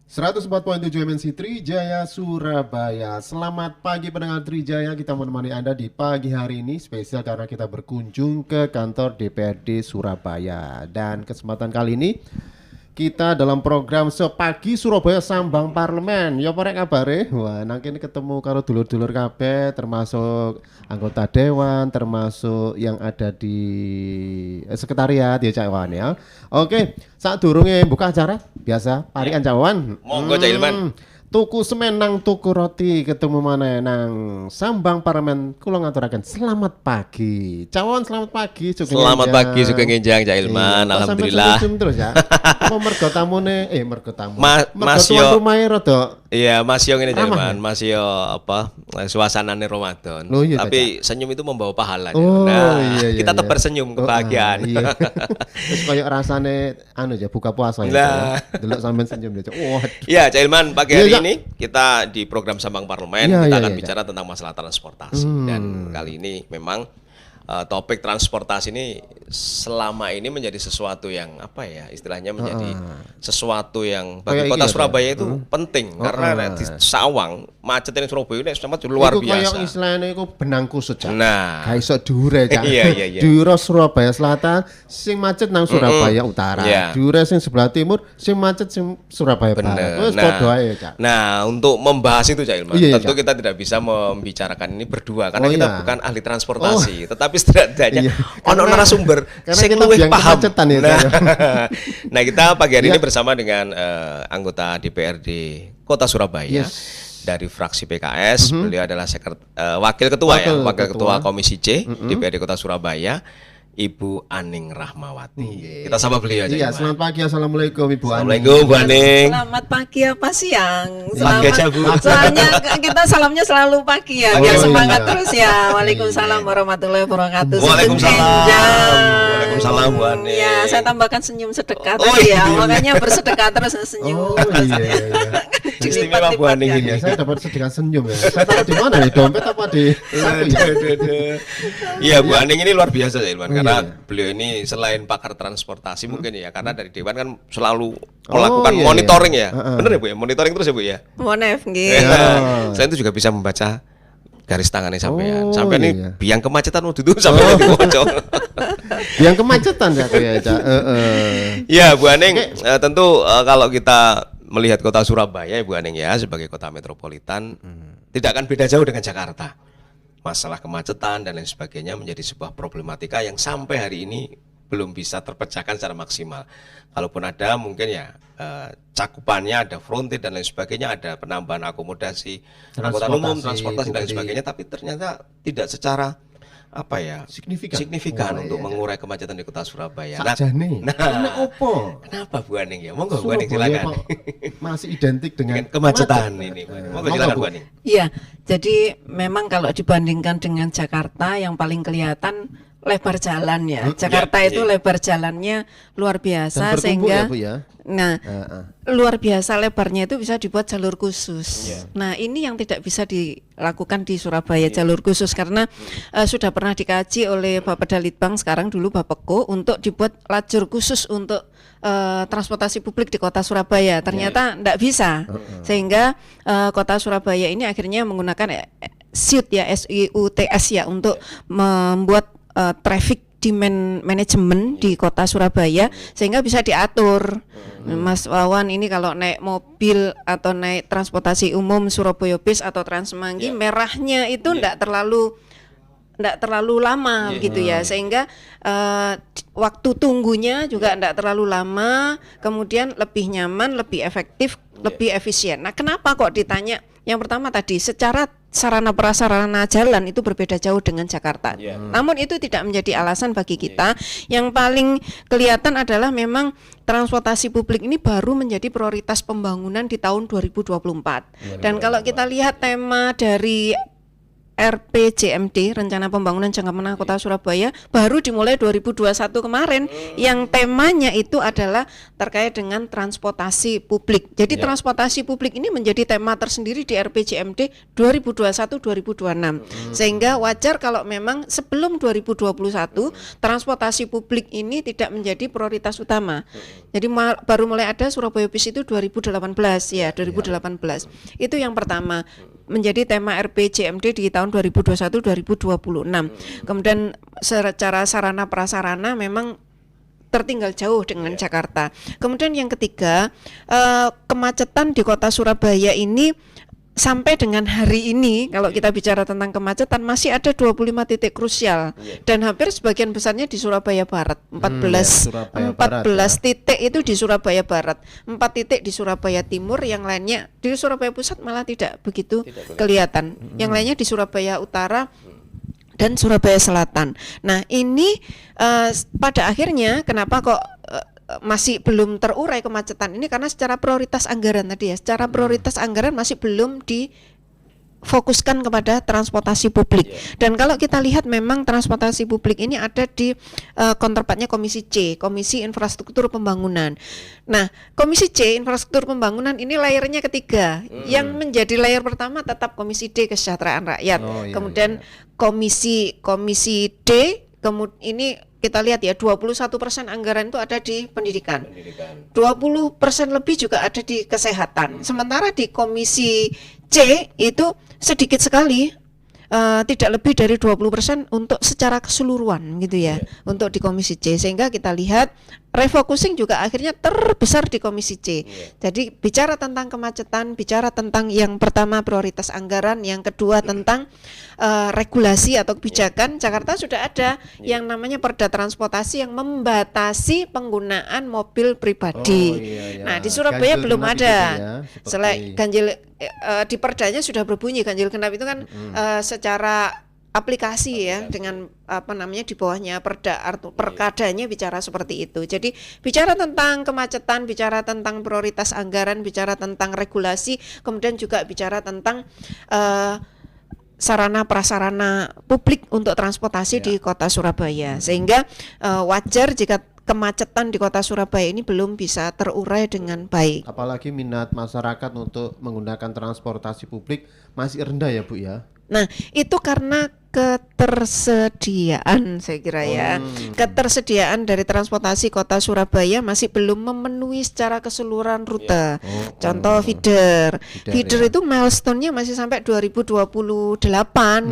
104.7 MNC Trijaya Surabaya. Selamat pagi pendengar Trijaya, kita menemani Anda di pagi hari ini spesial karena kita berkunjung ke kantor DPRD Surabaya. Dan kesempatan kali ini kita dalam program Sepagi Surabaya Sambang Parlemen. Ya porek kabare. Wah, nang kene ketemu karo dulur-dulur kabeh termasuk anggota dewan, termasuk yang ada di sekretariat ya Cak Wan ya. Oke, sadurunge buka acara biasa parikan Cak Wan. Monggo Cak Ilman. Tuku semen nang tuku roti ketemu mana nang Sambang Parlemen. Kula ngaturaken selamat pagi. Cak Wan selamat pagi. Selamat pagi Sugeng Enjang Cak Ilman. Alhamdulillah. Terus ya. Apa mergo tamune mergo tamu. Mas tuan yo rumahe rada iya Mas yo ngene Cak ramah Ilman. Mas yo apa suasanane Ramadan. Oh, iya, Tapi senyum itu membawa pahala. Oh, Nah, iya, kita tetap iya. bersenyum kebahagiaan. Iya. Terus kayak rasane anu ya buka puasa ya. Nah. Delok sampean senyum ya. Waduh. Iya, Cak Ilman, pagi Iya, hari Cak. ini kita di program Sambang Parlemen Iya, kita iya, akan iya, bicara tentang masalah transportasi dan kali ini memang topik transportasi ini selama ini menjadi sesuatu yang apa ya istilahnya menjadi sesuatu yang bagi Kayak kota iki ya, Surabaya itu penting karena di Sawang macet ini Surabaya ini sangat luar Iku biasa. kayak istilahnya iku benang kusut Cak. Nah, Gak iso dhuwure Cak. Iya, iya, iya. Dhuwure Surabaya Selatan sing macet nang Surabaya Utara. Iya. Dhuwure sing sebelah timur sing macet sing Surabaya Barat. bener. Wis padha ae Cak. Nah, untuk membahas itu Cak Ilman, Iya, iya, tentu Cak. kita tidak bisa membicarakan ini berdua karena Oh, kita iya. bukan ahli transportasi, tetapi setidaknya Iya. ono Karena- narasumber karena sing kita luwih biang paham. kemacetan ya, Nah, Cak. nah, kita pagi hari Iya. ini bersama dengan anggota DPRD Kota Surabaya. Yes. Dari fraksi PKS, beliau adalah wakil ketua ya, wakil ketua Komisi C DPRD Kota Surabaya, Ibu Aning Rahmawati. Kita sapa beliau aja. Iya, Pak. selamat pagi. Assalamualaikum Ibu Ani. Assalamualaikum Bu Aning. Selamat pagi apa siang? Pagi aja, Bu. Soalnya kita salamnya selalu pagi ya, biar iya. semangat terus ya. Waalaikumsalam warahmatullahi wabarakatuh. Waalaikumsalam. Sugeng Enjang. Waalaikumsalam Bu Aning. Ya, saya tambahkan senyum sedekah Oh, tadi ya. iya. Makanya bersedekah terus senyum. Oh iya iya. Istimewa Bu Aning ini. Ya, saya dapat sedikit senyum ya. Saya taruh di mana nih? Dompet apa di saku ya? Iya Bu Aning ini luar biasa ya Ilman, Oh, karena iya. beliau ini selain pakar transportasi mungkin ya, karena dari Dewan kan selalu melakukan iya, monitoring ya. Heeh. Bener ya Bu ya? Monitoring terus ya Bu ya? Monef nggih. Selain itu juga bisa membaca garis tangannya sampean. Oh, Sampean ini iya. biang kemacetan waktu itu sampean bocor. Yang kemacetan ya kayak Cak. Iya Bu Aning, tentu kalau kita melihat kota Surabaya Bu Aning ya sebagai kota metropolitan tidak akan beda jauh dengan Jakarta. Masalah kemacetan dan lain sebagainya menjadi sebuah problematika yang sampai hari ini belum bisa terpecahkan secara maksimal. Kalaupun ada mungkin ya cakupannya ada frontir dan lain sebagainya, ada penambahan akomodasi angkutan umum, transportasi dan lain publik. sebagainya, tapi ternyata tidak secara apa ya Oh, signifikan untuk iya. mengurai kemacetan di kota Surabaya. Sakjane. Nah, opo? Kenapa Bu Aning ya? Monggo Bu Aning Surabaya silakan. kok masih identik dengan Dengan kemacetan macet. ini. Bu Aning. Monggo, Monggo silakan Bu. Bu Aning. Iya, jadi memang kalau dibandingkan dengan Jakarta yang paling kelihatan lebar jalan ya. Jakarta iya, itu iya. lebar jalannya luar Dan biasa bertumpuk sehingga ya Bu ya. nah luar biasa lebarnya itu bisa dibuat jalur khusus. Iya. Nah, ini yang tidak bisa dilakukan di Surabaya jalur khusus karena sudah pernah dikaji oleh Bapak Dalitbang sekarang dulu Bapeko untuk dibuat lajur khusus untuk transportasi publik di kota Surabaya. Ternyata tidak bisa. Sehingga kota Surabaya ini akhirnya menggunakan SIUT ya, SIUTS ya untuk membuat traffic demand management di kota Surabaya sehingga bisa diatur. Mas Wawan ini kalau naik mobil atau naik transportasi umum Surabaya Bis atau Transmanggi merahnya itu ndak terlalu lama gitu ya sehingga waktu tunggunya juga ndak terlalu lama, kemudian lebih nyaman, lebih efektif, lebih efisien. Nah, kenapa kok ditanya? Yang pertama tadi secara sarana prasarana jalan itu berbeda jauh dengan Jakarta. Namun itu tidak menjadi alasan bagi kita. Yang paling kelihatan adalah memang transportasi publik ini baru menjadi prioritas pembangunan di tahun 2024. Dan kalau kita lihat tema dari RPJMD, Rencana Pembangunan Jangka Menengah Kota Surabaya, baru dimulai 2021 kemarin, yang temanya itu adalah terkait dengan transportasi publik. Jadi transportasi publik ini menjadi tema tersendiri di RPJMD 2021-2026. Sehingga wajar kalau memang sebelum 2021 transportasi publik ini tidak menjadi prioritas utama. Jadi baru mulai ada Surabaya Bis itu 2018 ya, 2018. Itu yang pertama, menjadi tema RPJMD di tahun 2021-2026. Kemudian secara sarana prasarana memang tertinggal jauh dengan Jakarta. Kemudian yang ketiga, kemacetan di kota Surabaya ini sampai dengan hari ini, kalau kita bicara tentang kemacetan, masih ada 25 titik krusial dan hampir sebagian besarnya di Surabaya Barat. 14 titik itu di Surabaya Barat, 4 titik di Surabaya Timur, yang lainnya di Surabaya Pusat malah tidak begitu kelihatan. Yang lainnya di Surabaya Utara dan Surabaya Selatan. Nah, ini pada akhirnya kenapa kok masih belum terurai kemacetan ini, karena secara prioritas anggaran tadi ya, secara prioritas anggaran masih belum difokuskan kepada transportasi publik. Dan kalau kita lihat memang transportasi publik ini ada di counterpartnya Komisi C, Komisi Infrastruktur Pembangunan. Nah, Komisi C Infrastruktur Pembangunan ini layernya ketiga. Yang menjadi layer pertama tetap Komisi D Kesejahteraan Rakyat. Kemudian Komisi D, kemudian ini kita lihat ya, 21% anggaran itu ada di pendidikan. 20% lebih juga ada di kesehatan. Sementara di Komisi C itu sedikit sekali, tidak lebih dari 20% untuk secara keseluruhan gitu ya, untuk di Komisi C. Sehingga kita lihat refocusing juga akhirnya terbesar di Komisi C. Jadi bicara tentang kemacetan, bicara tentang yang pertama prioritas anggaran, yang kedua tentang regulasi atau kebijakan. Jakarta sudah ada yang namanya Perda Transportasi yang membatasi penggunaan mobil pribadi. Nah, di Surabaya belum ada. Selain ganjil di perdanya sudah berbunyi ganjil genap itu kan secara aplikasi ya, dengan di bawahnya perda, perkadanya bicara seperti itu. Jadi bicara tentang kemacetan, bicara tentang prioritas anggaran, bicara tentang regulasi, kemudian juga bicara tentang sarana prasarana publik untuk transportasi di kota Surabaya. Sehingga wajar jika kemacetan di kota Surabaya ini belum bisa terurai dengan baik. Apalagi minat masyarakat untuk menggunakan transportasi publik masih rendah ya Bu ya. Nah, itu karena ketersediaan, saya kira ya. Ketersediaan dari transportasi kota Surabaya masih belum memenuhi secara keseluruhan rute. Contoh feeder itu milestone-nya masih sampai 2028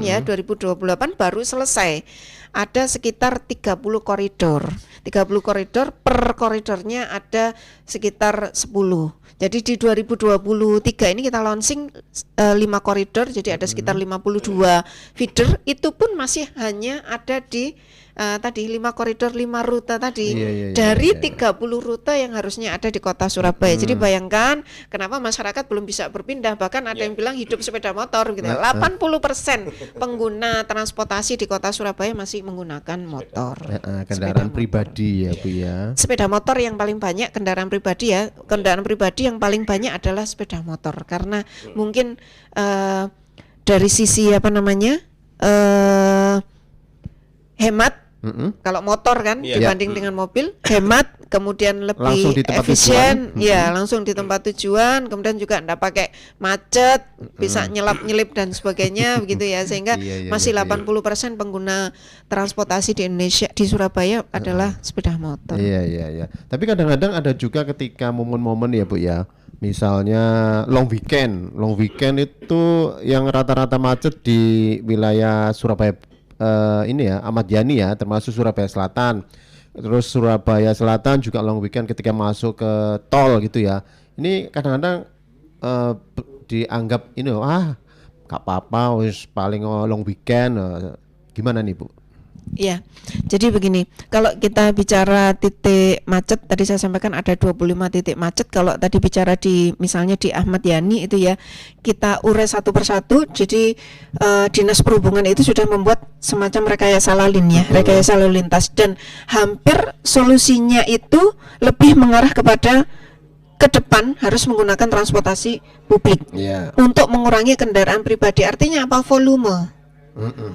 ya, 2028 baru selesai. Ada sekitar 30 koridor. 30 koridor, per koridornya ada sekitar 10. Jadi di 2023 ini kita launching 5 koridor, jadi ada sekitar 52 feeder. Itu pun masih hanya ada di tadi 5 koridor, 5 rute tadi dari 30 rute yang harusnya ada di kota Surabaya. Jadi bayangkan kenapa masyarakat belum bisa berpindah, bahkan ada yang bilang hidup sepeda motor gitu. 80% pengguna transportasi di kota Surabaya masih menggunakan motor. Kendaraan pribadi ya Bu ya. Sepeda motor yang paling banyak, kendaraan pribadi ya. Kendaraan pribadi yang paling banyak adalah sepeda motor, karena mungkin dari sisi hemat. Kalau motor kan dibanding dengan mobil, hemat, kemudian lebih efisien, langsung di tempat tujuan, kemudian juga enggak pakai macet, bisa nyelip dan sebagainya begitu ya, sehingga masih 80% pengguna transportasi di Indonesia, di Surabaya adalah sepeda motor. Iya. Tapi kadang-kadang ada juga ketika momen-momen ya Bu ya. Misalnya long weekend itu yang rata-rata macet di wilayah Surabaya ini ya, Ahmad Yani ya, termasuk Surabaya Selatan. Terus Surabaya Selatan juga long weekend ketika masuk ke tol gitu ya. Ini kadang-kadang dianggap ini gak apa-apa, wis paling long weekend. Gimana nih Bu? Ya, jadi begini, kalau kita bicara titik macet, tadi saya sampaikan ada 25 titik macet. Kalau tadi bicara misalnya di Ahmad Yani itu ya, kita urai satu persatu. Jadi Dinas Perhubungan itu sudah membuat semacam rekayasa rekayasa lalu lintas, dan hampir solusinya itu lebih mengarah kepada ke depan harus menggunakan transportasi publik untuk mengurangi kendaraan pribadi. Artinya apa? Volume.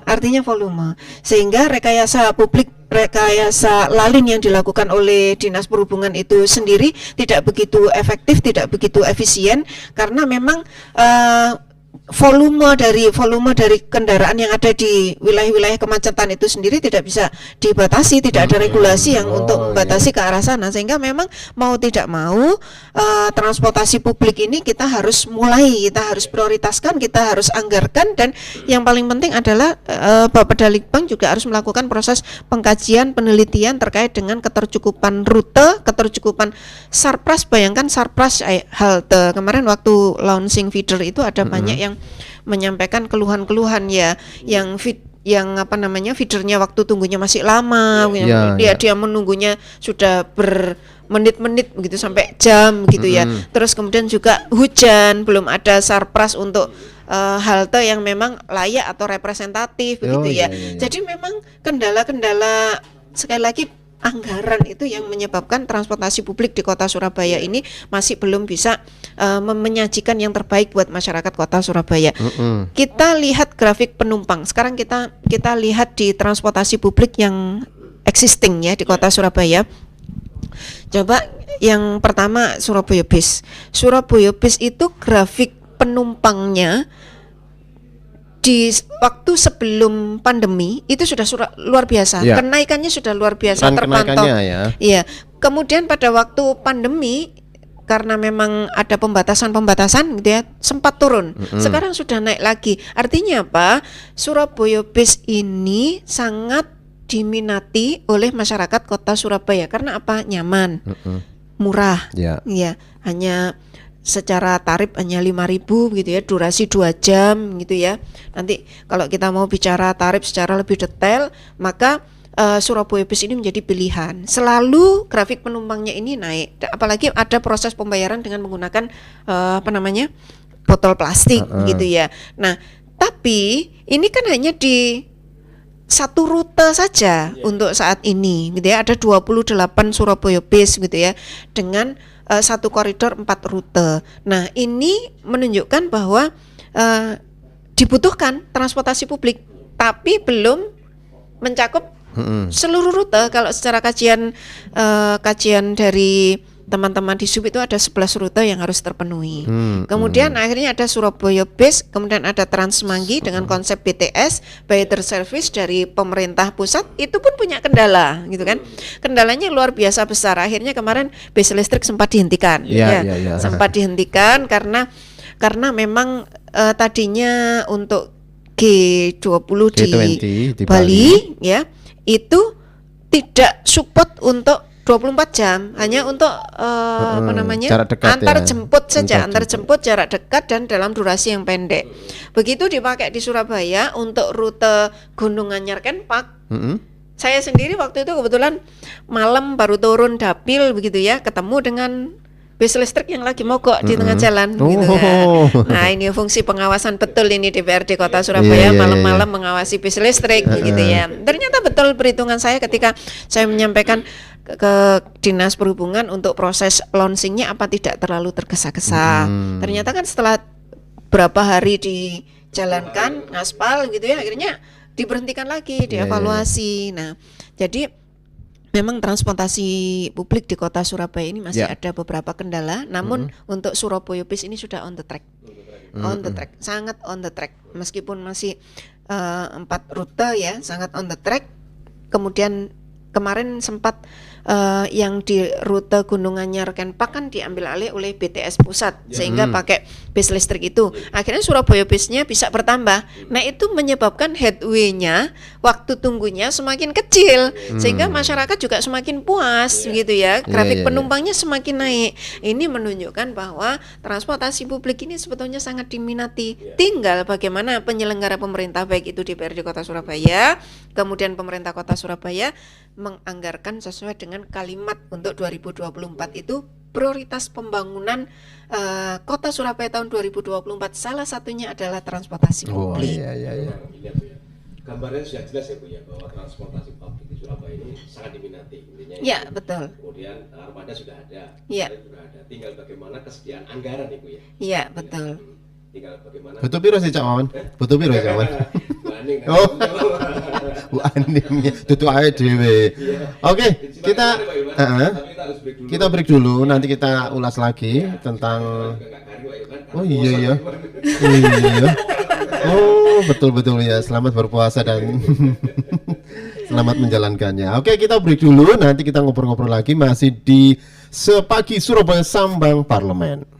Artinya volume. Sehingga rekayasa publik, rekayasa lalin yang dilakukan oleh Dinas Perhubungan itu sendiri tidak begitu efektif, tidak begitu efisien, karena memang volume dari kendaraan yang ada di wilayah-wilayah kemacetan itu sendiri tidak bisa dibatasi, tidak ada regulasi yang untuk membatasi ke arah sana, sehingga memang mau tidak mau transportasi publik ini kita harus prioritaskan, kita harus anggarkan, dan yang paling penting adalah Bapak Dalitbang juga harus melakukan proses pengkajian, penelitian terkait dengan ketercukupan rute, ketercukupan sarpras. Bayangkan sarpras halte kemarin waktu launching feeder itu ada banyak yang menyampaikan keluhan-keluhan ya, yang feedernya waktu tunggunya masih lama, dia menunggunya sudah bermenit-menit begitu sampai jam gitu ya. Terus kemudian juga hujan, belum ada sarpras untuk halte yang memang layak atau representatif begitu ya. Jadi memang kendala-kendala, sekali lagi, anggaran itu yang menyebabkan transportasi publik di Kota Surabaya ini masih belum bisa menyajikan yang terbaik buat masyarakat Kota Surabaya. Kita lihat grafik penumpang. Sekarang kita lihat di transportasi publik yang existing ya di Kota Surabaya. Coba yang pertama Surabaya Bis. Surabaya Bis itu grafik penumpangnya di waktu sebelum pandemi itu sudah luar biasa, kenaikannya sudah luar biasa, terpantau. Iya. Kemudian pada waktu pandemi, karena memang ada pembatasan gitu ya, sempat turun. Sekarang sudah naik lagi. Artinya apa? Surabaya Bis ini sangat diminati oleh masyarakat Kota Surabaya karena apa? Nyaman, murah. Iya, hanya secara tarif hanya 5.000 gitu ya, durasi 2 jam gitu ya. Nanti kalau kita mau bicara tarif secara lebih detail, maka Surabaya Bis ini menjadi pilihan. Selalu grafik penumpangnya ini naik, apalagi ada proses pembayaran dengan menggunakan botol plastik gitu ya. Nah, tapi ini kan hanya di satu rute saja untuk saat ini gitu ya. Ada 28 Surabaya Bis gitu ya, dengan satu koridor 4 rute. Nah, ini menunjukkan bahwa dibutuhkan transportasi publik, tapi belum mencakup seluruh rute. Kalau secara kajian dari teman-teman di SUB itu ada 11 rute yang harus terpenuhi. Kemudian akhirnya ada Surabaya Bis, kemudian ada Transmanggi dengan konsep BTS, Better Service dari pemerintah pusat, itu pun punya kendala gitu kan. Kendalanya luar biasa besar. Akhirnya kemarin bis listrik sempat dihentikan. Sempat dihentikan karena memang tadinya untuk G20 di Bali ya, itu tidak support untuk 24 jam, hanya untuk jarak dekat antar ya. jemput saja, antar jemput jarak dekat dan dalam durasi yang pendek. Begitu dipakai di Surabaya untuk rute Gunung Anyar Kenpak. Saya sendiri waktu itu kebetulan malam baru turun dapil begitu ya, ketemu dengan bis listrik yang lagi mogok di tengah jalan gitu ya. Nah, ini fungsi pengawasan betul ini DPRD Kota Surabaya, malam-malam mengawasi bis listrik gitu ya. Ternyata betul perhitungan saya ketika saya menyampaikan ke Dinas Perhubungan untuk proses launchingnya apa tidak terlalu tergesa-gesa. Ternyata kan setelah berapa hari dijalankan ngaspal gitu ya, akhirnya diberhentikan lagi, dievaluasi. Nah, jadi memang transportasi publik di Kota Surabaya ini masih ada beberapa kendala, namun untuk Surabaya Bis ini sudah on the track. Sangat on the track. Meskipun masih 4 rute ya, sangat on the track. Kemudian kemarin sempat yang di rute Gunung Anyar Kenpak kan diambil alih oleh BTS pusat, sehingga pakai bis listrik itu. Akhirnya Surabaya Bisnya bisa bertambah. Nah, itu menyebabkan headway-nya, waktu tunggunya semakin kecil, sehingga masyarakat juga semakin puas gitu ya. Grafik penumpangnya semakin naik. Ini menunjukkan bahwa transportasi publik ini sebetulnya sangat diminati. Tinggal bagaimana penyelenggara pemerintah, baik itu DPRD Kota Surabaya, kemudian pemerintah Kota Surabaya menganggarkan sesuai dengan kalimat untuk 2024 itu prioritas pembangunan Kota Surabaya tahun 2024, salah satunya adalah transportasi publik. Gambarnya sudah jelas ya Bu ya, bahwa transportasi publik di Surabaya ini sangat diminati intinya. Ya, betul. Kemudian armada sudah ada, ya. Tinggal bagaimana kesediaan anggaran Ibu ya. Iya, betul. Butuh piro sih Cak Wawan? Butuh piro Cak Wawan? Oh. Bu Andingnya tutu ae dhewe. Oke, kita break dulu, nanti kita ulas lagi tentang Oh iya ya. Iya. Oh, betul ya. Selamat berpuasa dan selamat menjalankannya. Oke, kita break dulu, nanti kita ngobrol-ngobrol lagi masih di Sepagi Surabaya Sambang Parlemen.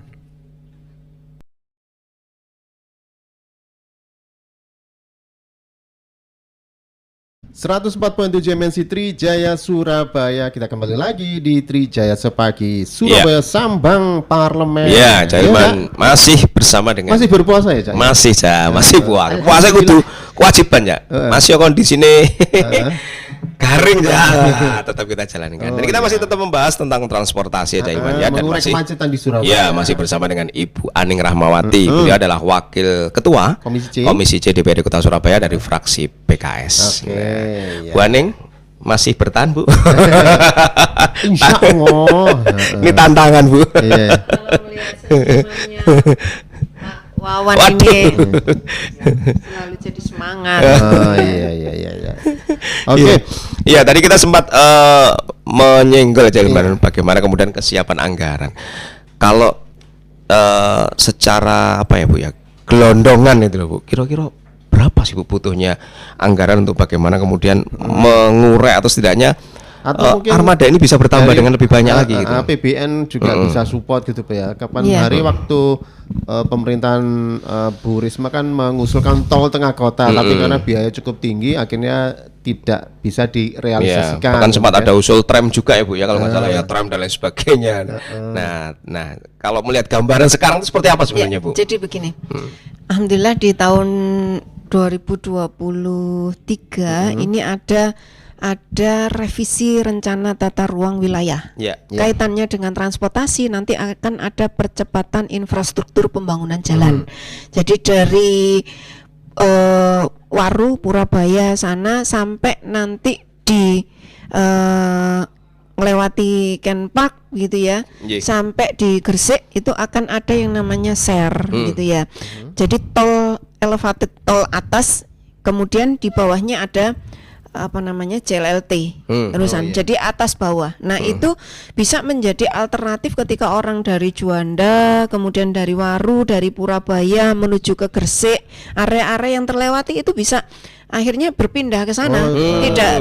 104.7 MNC Trijaya Surabaya. Kita kembali lagi di Trijaya Sepagi Surabaya Sambang Parlemen. Ya, Caiman masih bersama dengan masih berpuasa ya, Cak? Masih masih puasa. Puasa kudu kewajiban ya. Masih kondisi ini garing ya. Tetap kita jalankan. Dan kita masih tetap membahas tentang transportasi ya, Caiman ya, dan masih kemacetan di Surabaya. Ya, masih bersama dengan Ibu Aning Rahmawati. Beliau adalah Wakil Ketua Komisi C DPRD Kota Surabaya dari fraksi PKS. Oke. Ya. Bu Aning masih bertahan, Bu. Insya Allah. Ini tantangan, Bu. Iya. Kalau melihat senyumannya Pak Wawan ini selalu jadi semangat. Oh iya. Oke. Iya, tadi kita sempat menyenggol aja bagaimana kemudian kesiapan anggaran. Kalau secara apa ya, Bu ya? Gelondongan itu loh, Bu. Kira-kira berapa sih Bu butuhnya anggaran untuk bagaimana kemudian mengurai atau setidaknya mungkin armada ini bisa bertambah dengan lebih banyak lagi gitu. APBN juga bisa support gitu Pak ya. Kapan hari waktu pemerintahan Bu Risma kan mengusulkan tol tengah kota, tapi karena biaya cukup tinggi akhirnya tidak bisa direalisasikan. Bahkan sempat ada usul tram juga ya Bu ya, kalau nggak salah ya, tram dan lain sebagainya. Nah kalau melihat gambaran sekarang itu seperti apa sebenarnya Bu? Jadi begini, alhamdulillah di tahun 2023 ini ada revisi rencana tata ruang wilayah. Kaitannya dengan transportasi, nanti akan ada percepatan infrastruktur pembangunan jalan. Jadi dari Waru Purabaya sana sampai nanti di melewati Ken Park gitu ya, sampai di Gresik itu akan ada yang namanya SER gitu ya. Jadi tol elevated, tol atas, kemudian di bawahnya ada apa namanya JLT terusan. Jadi atas bawah. Nah itu bisa menjadi alternatif ketika orang dari Juanda, kemudian dari Waru, dari Purabaya menuju ke Gresik, area-area yang terlewati itu bisa akhirnya berpindah ke sana.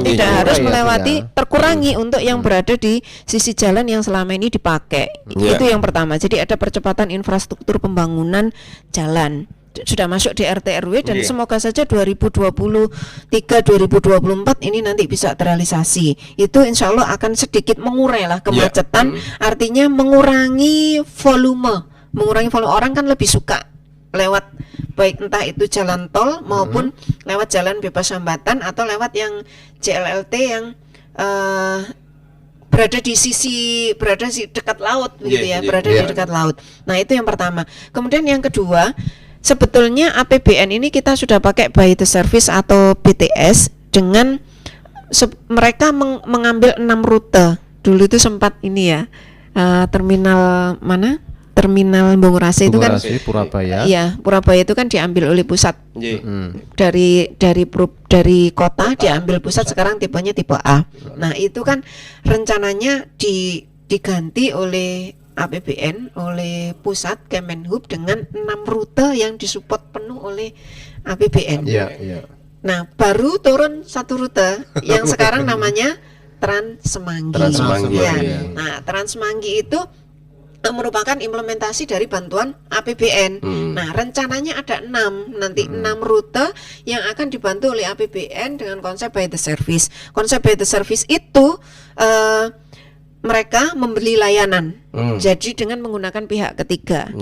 Tidak harus melewati, terkurangi untuk yang berada di sisi jalan yang selama ini dipakai. Itu yang pertama. Jadi ada percepatan infrastruktur pembangunan jalan. Sudah masuk di RT RW dan semoga saja 2023-2024 ini nanti bisa terrealisasi. Itu insya Allah akan sedikit mengurai lah kemacetan, artinya mengurangi volume orang kan lebih suka lewat baik entah itu jalan tol maupun lewat jalan bebas hambatan atau lewat yang JLLT yang berada di dekat laut gitu ya, berada di dekat laut. Nah itu yang pertama. Kemudian yang kedua, sebetulnya APBN ini kita sudah pakai by the service atau BTS dengan mereka mengambil 6 rute. Dulu itu sempat ini ya, terminal mana? Terminal Bungurasi itu kan Purabaya. Iya, Purabaya itu kan diambil oleh pusat. Dari kota diambil pusat, sekarang tipenya tipe A. Nah, itu kan rencananya diganti oleh APBN oleh pusat Kemenhub dengan 6 rute yang disupport penuh oleh APBN. Nah, baru turun 1 rute yang sekarang namanya Trans Semanggi. Nah, Trans Semanggi itu merupakan implementasi dari bantuan APBN. Nah, rencananya ada 6 rute yang akan dibantu oleh APBN dengan konsep by the service. Konsep by the service itu mereka membeli layanan, jadi dengan menggunakan pihak ketiga.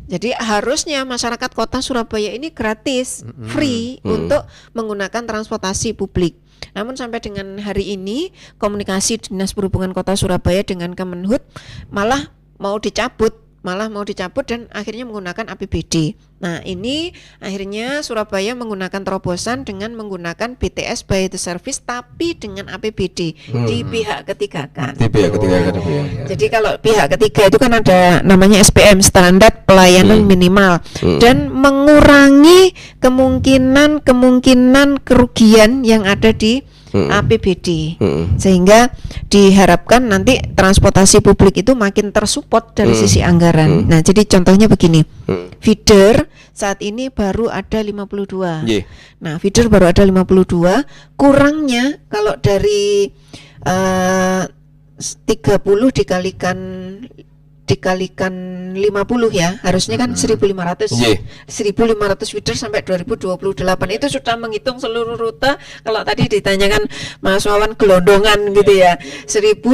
Jadi harusnya masyarakat kota Surabaya ini gratis, free untuk menggunakan transportasi publik. Namun sampai dengan hari ini komunikasi Dinas Perhubungan Kota Surabaya dengan Kemenhub malah mau dicabut malah mau dicabut dan akhirnya menggunakan APBD. Nah, ini akhirnya Surabaya menggunakan terobosan dengan menggunakan BTS by the service tapi dengan APBD di pihak ketiga kan. Di pihak ketiga kan. Jadi kalau pihak ketiga itu kan ada namanya SPM, standar pelayanan minimal, dan mengurangi kemungkinan kerugian yang ada di APBD, sehingga diharapkan nanti transportasi publik itu makin tersupport dari sisi anggaran. Nah, jadi contohnya begini, feeder saat ini baru ada 52. Nah, feeder baru ada 52, kurangnya kalau dari 30 dikalikan 50 ya, harusnya kan 1.500 feeder sampai 2028 itu sudah menghitung seluruh rute. Kalau tadi ditanyakan Mas Wawan gelondongan gitu ya, 1.500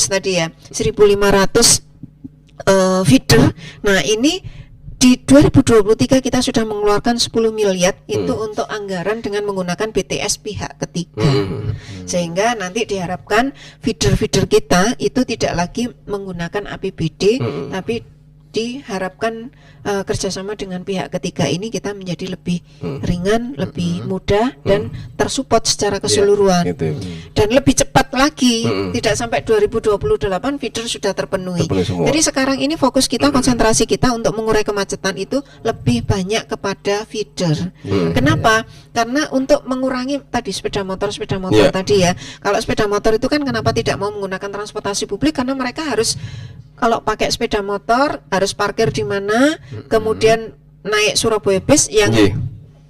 tadi ya, 1.500 feeder. Nah, ini di 2023 kita sudah mengeluarkan 10 miliar itu untuk anggaran dengan menggunakan BTS pihak ketiga. Sehingga nanti diharapkan feeder-feeder kita itu tidak lagi menggunakan APBD, tapi diharapkan kerjasama dengan pihak ketiga ini kita menjadi lebih ringan, lebih mudah dan tersupport secara keseluruhan, dan lebih cepat lagi, tidak sampai 2028 feeder sudah terpenuhi. Jadi sekarang ini fokus kita, konsentrasi kita untuk mengurai kemacetan itu lebih banyak kepada feeder. Kenapa? Karena untuk mengurangi tadi sepeda motor tadi ya. Kalau sepeda motor itu kan kenapa tidak mau menggunakan transportasi publik, karena mereka harus, kalau pakai sepeda motor harus parkir di mana, kemudian naik Surabaya Bus yang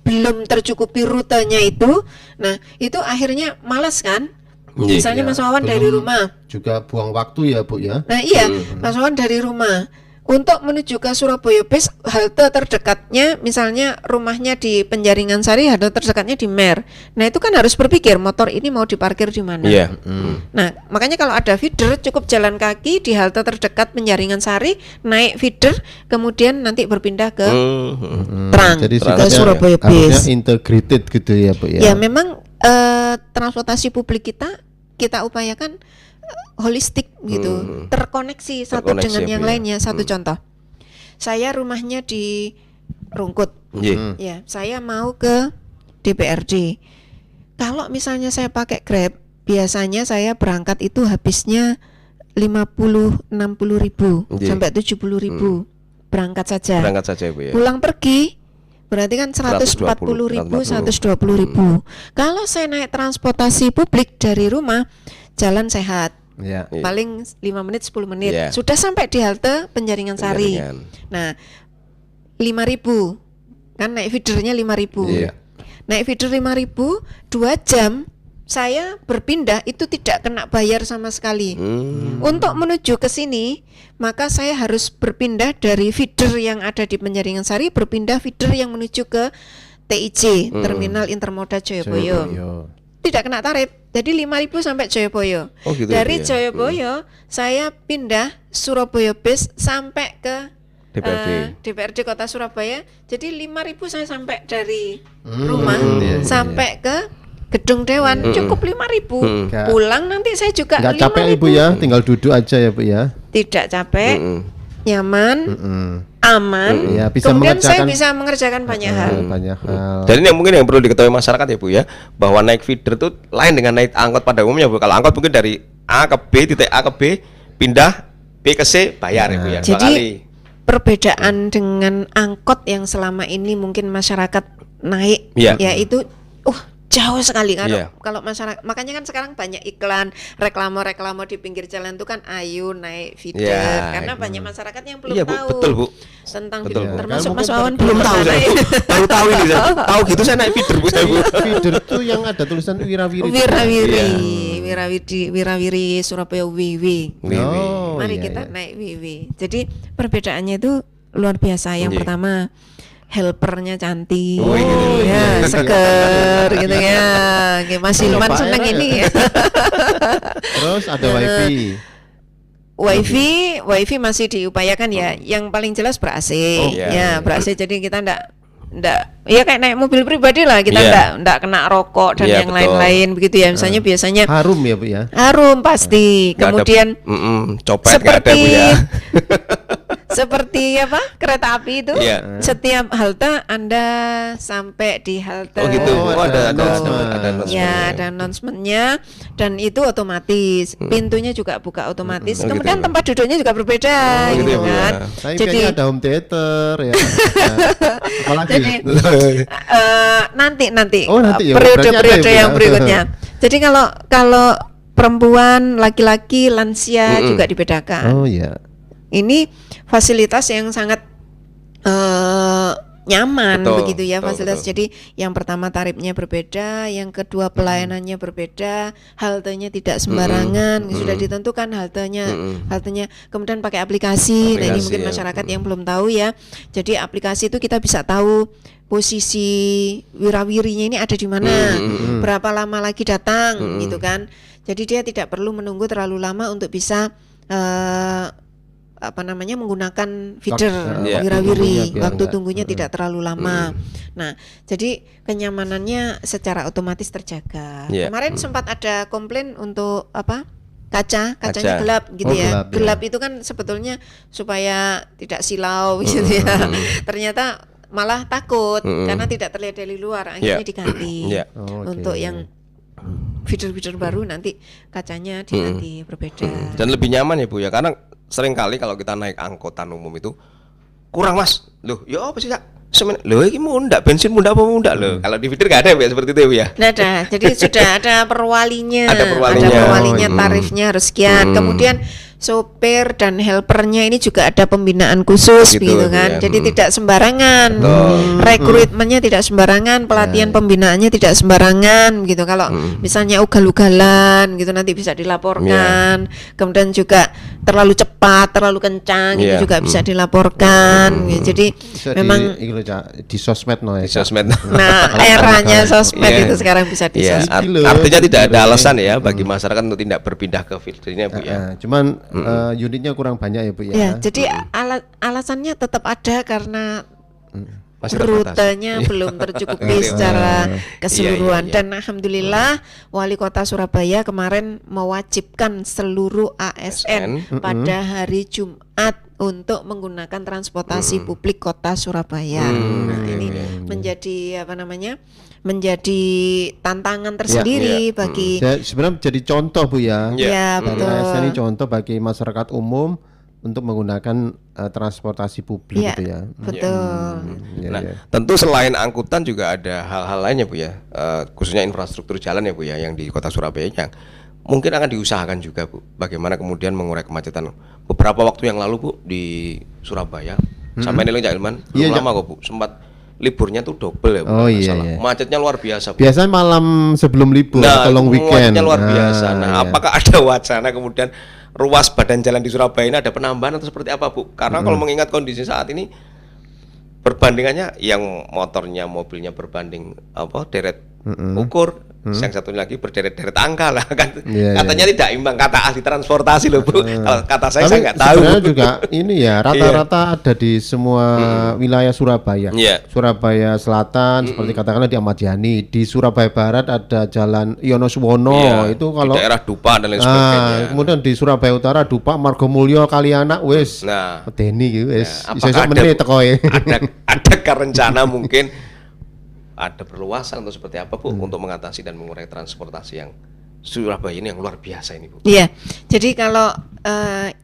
belum tercukupi rutenya itu. Nah, itu akhirnya malas kan? Misalnya Mas Wawan dari rumah juga buang waktu ya Bu ya. Nah iya, Mas Wawan dari rumah untuk menuju ke Surabaya Bus, halte terdekatnya misalnya rumahnya di Penjaringan Sari, halte terdekatnya di Mer. Nah itu kan harus berpikir motor ini mau diparkir di mana. Nah makanya kalau ada feeder cukup jalan kaki di halte terdekat Penjaringan Sari, naik feeder, kemudian nanti berpindah ke Trans, Jadi ke Surabaya Bus. harusnya integrated gitu ya Bu ya. Ya memang transportasi publik kita upayakan holistik gitu, terkoneksi satu dengan yang lainnya. Satu contoh, saya rumahnya di Rungkut, ya saya mau ke DPRD. Kalau misalnya saya pakai Grab, biasanya saya berangkat itu habisnya 50-60 ribu sampai 70 ribu berangkat saja Bu ya. Pulang pergi berarti kan 140 ribu, 120 ribu. Kalau saya naik transportasi publik dari rumah, jalan sehat, paling 5 menit 10 menit sudah sampai di halte Penjaringan Sari. Nah 5.000 kan naik feedernya 5.000. Naik feeder 5.000 2 jam saya berpindah itu tidak kena bayar sama sekali. Untuk menuju ke sini maka saya harus berpindah dari feeder yang ada di Penjaringan Sari, berpindah feeder yang menuju ke TIJ, Terminal Intermoda Jayabaya. Tidak kena tarif. Jadi 5.000 sampai Jayabaya. Dari Jayabaya saya pindah Surabaya Bus sampai ke DPRD Kota Surabaya. Jadi 5.000 saya sampai dari rumah sampai ke Gedung Dewan, cukup 5.000. Pulang nanti saya juga 5.000. Nggak capek Ibu ya, tinggal duduk aja ya Bu ya. Tidak capek, nyaman, aman. Bisa kemudian saya bisa mengerjakan banyak hal. Dan yang mungkin yang perlu diketahui masyarakat ya Bu ya, bahwa naik feeder itu lain dengan naik angkot pada umumnya Bu. Kalau angkot mungkin dari A ke B, titik A ke B, pindah B ke C, bayar ya Bu ya. Jadi perbedaan dengan angkot yang selama ini mungkin masyarakat naik, yaitu jauh sekali kalau masyarakat. Makanya kan sekarang banyak iklan, reklame di pinggir jalan itu kan ayo naik feeder, karena banyak masyarakat yang belum tahu. Betul Bu. Tentang termasuk Mas Wawan belum tahu. Baru tahu ini, tahu gitu saya naik feeder Bu. Feeder itu yang ada tulisan Wirawiri. Wirawiri Surabaya WW. Mari kita naik WW. Jadi perbedaannya itu luar biasa. Yang pertama, helpernya cantik, seger gitu ya. Mas Hilman seneng ini. Terus ada wifi masih diupayakan ya. Yang paling jelas ber-AC, ber-AC. Jadi kita ndak ya kayak naik mobil pribadi lah, kita ndak kena rokok dan yang lain-lain begitu ya. Misalnya biasanya harum ya Bu ya. Harum pasti. Kemudian copet nggak ada Bu ya. seperti apa kereta api itu. Iya. Setiap halte Anda sampai di halte. Oh gitu. Oh, ada announcement. announcement. Ya, ada announcementnya dan itu otomatis. Pintunya juga buka otomatis. Oh, Kemudian gitu. tempat duduknya juga berbeda Oh, gitu gitu ya, Bu, kan. ya. Tapi Jadi kayaknya ada home theater ya. Apalagi. Jadi nanti Oh, nanti ya, periode-periode berarti ada ya, yang Bu, ya? berikutnya. Jadi kalau perempuan, laki-laki, lansia juga dibedakan. Oh iya. Ini fasilitas yang sangat nyaman Betul, begitu ya, betul, fasilitas. betul. Jadi yang pertama tarifnya berbeda, yang kedua pelayanannya berbeda, haltenya tidak sembarangan, sudah ditentukan haltenya, kemudian pakai aplikasi. Nah, ini Aplikasi, mungkin ya. masyarakat yang belum tahu ya. Jadi aplikasi itu kita bisa tahu posisi wirawirinya ini ada di mana, berapa lama lagi datang gitu kan. Jadi dia tidak perlu menunggu terlalu lama untuk bisa menggunakan feeder Iya. wirawiri, Biar waktu enggak- tunggunya tidak terlalu lama. Nah, jadi kenyamanannya secara otomatis terjaga. Iya. Kemarin sempat ada komplain untuk kacanya Kaca. gelap gitu Oh, ya. gelap, ya. Gelap itu kan sebetulnya supaya tidak silau gitu ya. Ternyata malah takut karena tidak terlihat dari luar, akhirnya Iya. diganti. Iya. Oh, oke. Untuk yang feeder-feeder baru nanti kacanya diganti berbeda. Dan lebih nyaman ya Bu ya, karena sering kali kalau kita naik angkutan umum itu kurang Mas. Loh, ya apa sih Kak? Loh, ini mundak, bensin mundak apa mundak loh. Kalau di feeder nggak ada ya seperti itu ya. Nah, jadi sudah ada perwalinya, Ada perwalinya. tarifnya harus sekian. Kemudian sopir dan helpernya ini juga ada pembinaan khusus Gitu, gitu kan. ya. Jadi tidak sembarangan. Rekrutmennya tidak sembarangan, pelatihan pembinaannya tidak sembarangan gitu. Kalau misalnya ugal-ugalan gitu nanti bisa dilaporkan. Kemudian juga terlalu cepat, terlalu kencang Iya. itu juga bisa dilaporkan. Jadi Bisa memang di sosmed no ya. Di sosmed. nah eranya sosmed Iya. itu sekarang bisa di Iya, sosmed. artinya tidak ada alasan ya bagi masyarakat untuk tidak berpindah ke feedernya Bu ya. Cuman unitnya kurang banyak ya Bu ya. Ya, jadi alasannya tetap ada karena Masih terbatas. rutenya belum tercukupi Iya, secara keseluruhan. iya. Dan alhamdulillah Wali Kota Surabaya kemarin mewajibkan seluruh ASN pada hari Jumat untuk menggunakan transportasi publik Kota Surabaya. Nah, ini menjadi menjadi tantangan tersendiri bagi Sebenarnya jadi contoh Bu ya. ya Dari betul. ASN ini contoh bagi masyarakat umum untuk menggunakan transportasi publik Iya, gitu ya. betul. Ya, Nah, ya. tentu selain angkutan juga ada hal-hal lainnya Bu ya, khususnya infrastruktur jalan ya Bu ya, yang di Kota Surabaya yang mungkin akan diusahakan juga Bu. Bagaimana kemudian mengurai kemacetan. Beberapa waktu yang lalu Bu di Surabaya, sampai nih Cak Ilman, belum Iya, lama kok Bu, sempat liburnya tuh double ya Bu. Oh, kalau nggak iya, salah. iya. Macetnya luar biasa Bu. Biasanya malam sebelum libur atau long weekend. macetnya luar biasa. Nah, iya. apakah ada wacana kemudian ruas badan jalan di Surabaya ini ada penambahan atau seperti apa Bu? Karena kalau mengingat kondisi saat ini perbandingannya yang motornya, mobilnya berbanding deret ukur, yang satunya lagi berderet-deret angka lah kan. Iya, Katanya tidak imbang, kata ahli transportasi loh Bu. Kalau kata saya Tapi nggak tahu. sebenarnya juga ini ya rata-rata ada di semua wilayah Surabaya. Iya. Surabaya Selatan seperti katakanlah di Ahmad Yani, di Surabaya Barat ada Jalan Yonoswono Iya, itu di kalau daerah Dupa dan lain sebagainya. kemudian di Surabaya Utara Dupa Margomulyo Kalianak wis Nah, medeni gitu wis ya, iso apakah menit tekoe. adakah rencana mungkin ada perluasan atau seperti apa Bu untuk mengatasi dan mengurai transportasi yang Surabaya ini yang luar biasa ini Bu? Iya, jadi kalau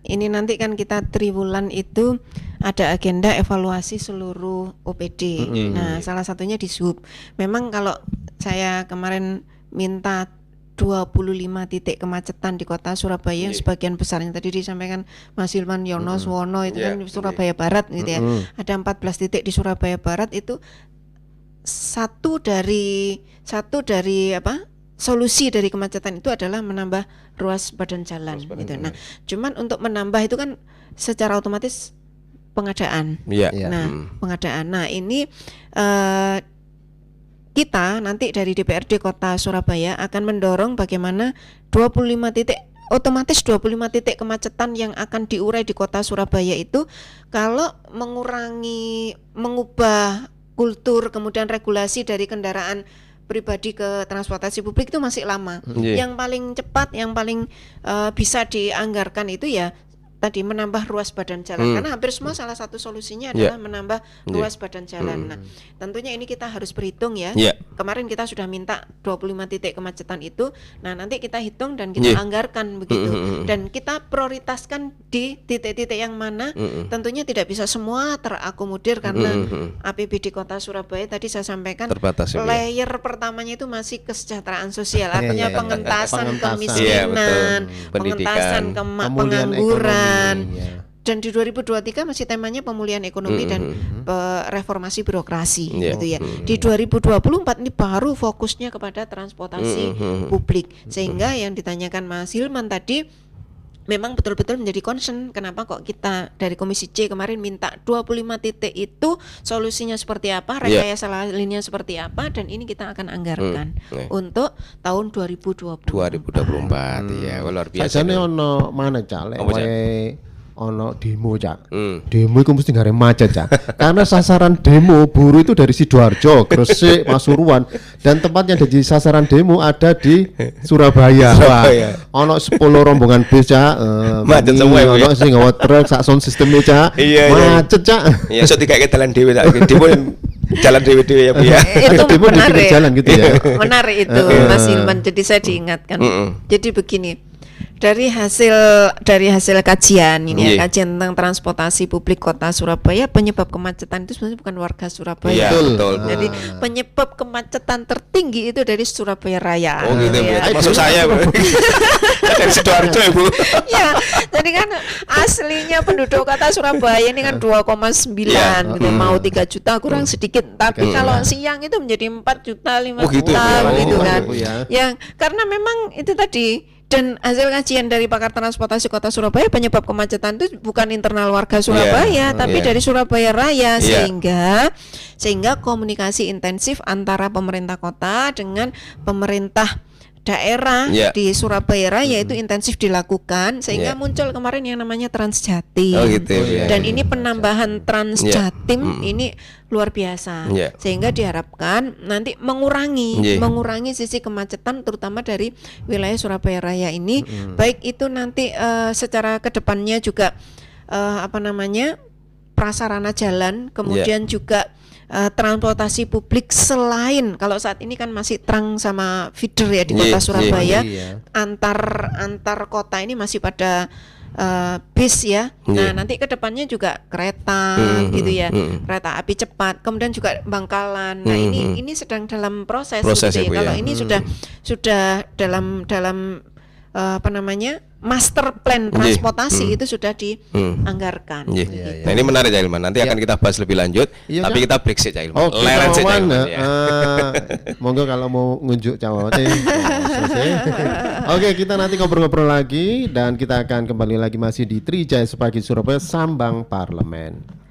ini nanti kan kita triwulan itu ada agenda evaluasi seluruh OPD. Nah, salah satunya di SUB. Memang kalau saya kemarin minta 25 titik kemacetan di kota Surabaya yang sebagian besarnya tadi disampaikan Mas Hilman Yonoswono itu kan di Surabaya Barat gitu ya. Ada 14 titik di Surabaya Barat itu satu dari solusi dari kemacetan itu adalah menambah ruas badan jalan gitu. Nah, cuman untuk menambah itu kan secara otomatis pengadaan. Iya. Nah, pengadaan. Nah, ini kita nanti dari DPRD Kota Surabaya akan mendorong bagaimana 25 titik otomatis 25 titik kemacetan yang akan diurai di Kota Surabaya itu kalau mengubah kultur kemudian regulasi dari kendaraan pribadi ke transportasi publik itu masih lama. Iya. Yang paling cepat, yang paling bisa dianggarkan itu ya tadi menambah ruas badan jalan, karena hampir semua salah satu solusinya adalah menambah ruas badan jalan. Nah, tentunya ini kita harus berhitung ya. Kemarin kita sudah minta 25 titik kemacetan itu. Nah, nanti kita hitung dan kita anggarkan begitu. Dan kita prioritaskan di titik-titik yang mana. Tentunya tidak bisa semua terakomodir karena APBD Kota Surabaya tadi saya sampaikan terbatas, layer pertamanya itu masih kesejahteraan sosial, artinya pengentasan Pengentasan. kemiskinan, Pendidikan, pengentasan pemulihan pengangguran. ekonomi, Dan di 2023 masih temanya pemulihan ekonomi dan reformasi birokrasi gitu ya. Di 2024 ini baru fokusnya kepada transportasi publik. Sehingga yang ditanyakan Mas Hilman tadi memang betul-betul menjadi concern, kenapa kok kita dari Komisi C kemarin minta 25 titik itu solusinya seperti apa, rekayasa lainnya seperti apa, dan ini kita akan anggarkan untuk tahun 2024. Ya, luar biasa. Sajane ono mana Cak? Apa, Cak? Ono demo Cak. Demo itu mesti nggak ada macet Cak. Karena sasaran demo buruh itu dari Sidoarjo, Gresik, Pasuruan, dan tempatnya di sasaran demo ada di Surabaya. Wah, ono 10 rombongan bis Cak. Macet semua ya, Bu, ya? Ono sing nggawa truk sak sound sistemnya Cak. Macet Cak. Ya, so tiga jalan dewe Cak. Demo jalan dewe ya, Bu ya. Itu Demo di pinggir menarik. jalan gitu ya. Menarik itu Mas Hilman. Jadi saya diingatkan. Jadi begini. Dari hasil kajian ini ya, kajian tentang transportasi publik Kota Surabaya, penyebab kemacetan itu sebenarnya bukan warga Surabaya. Iya, betul. Jadi penyebab kemacetan tertinggi itu dari Surabaya Raya. Oh gitu ya. ya. Masuk saya, Bu. Dari Sidoarjo ya, Bu. Ya, jadi kan aslinya penduduk kota Surabaya ini kan 2,9 gitu, mau 3 juta kurang sedikit. Tapi kalau siang itu menjadi 4 juta, 5 gitu. juta begitu kan. Ya. Ya, karena memang itu tadi. Dan hasil kajian dari pakar transportasi Kota Surabaya, penyebab kemacetan itu bukan internal warga Surabaya, tapi dari Surabaya Raya, sehingga komunikasi intensif antara pemerintah kota dengan pemerintah daerah di Surabaya Raya itu intensif dilakukan, sehingga muncul kemarin yang namanya Transjatim. Oh gitu ya. Dan ini penambahan Transjatim ini luar biasa, sehingga diharapkan nanti mengurangi sisi kemacetan terutama dari wilayah Surabaya Raya ini, baik itu nanti secara kedepannya juga prasarana jalan, kemudian juga transportasi publik, selain kalau saat ini kan masih trunk sama feeder ya di Kota Surabaya, antar kota ini masih pada bis ya. Nah, nanti kedepannya juga kereta gitu ya, kereta api cepat, kemudian juga Bangkalan. Nah, ini sedang dalam proses gitu ya. Kalau ini sudah dalam master plan transportasi itu sudah dianggarkan. Nah, ini menarik Cak Hilman. Nanti akan kita bahas lebih lanjut, tapi kita break sih Cak Hilman. Oke, Leren sih, Cak kawan, Hilman, ya. monggo kalau mau ngunjuk cawate. Oke, kita nanti ngobrol-ngobrol lagi dan kita akan kembali lagi masih di Trijaya Sepagi Surabaya Sambang Parlemen.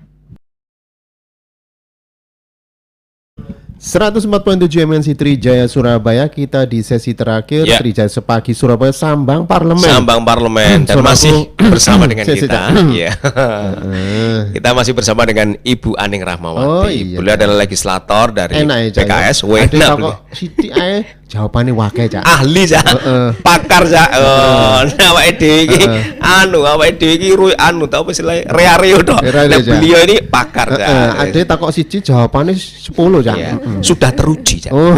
104.7 MNC Trijaya Surabaya, kita di sesi terakhir Trijaya Sepagi Surabaya Sambang Parlemen. Sambang Parlemen dan masih bersama dengan kita. Iya. Kita masih bersama dengan Ibu Aning Rahmawati. Beliau adalah legislator dari PKS. Enak kok sithik ae jawabannya wakai Cak. Ahli Cak. Pakar Cak. Awake dhewe iki awake dhewe iki tau apa istilahnya Rea-reo tok. Beliau ini pakar Cak. Ade takok siji jawabannya 10 Cak. Sudah teruji Cak. Oh.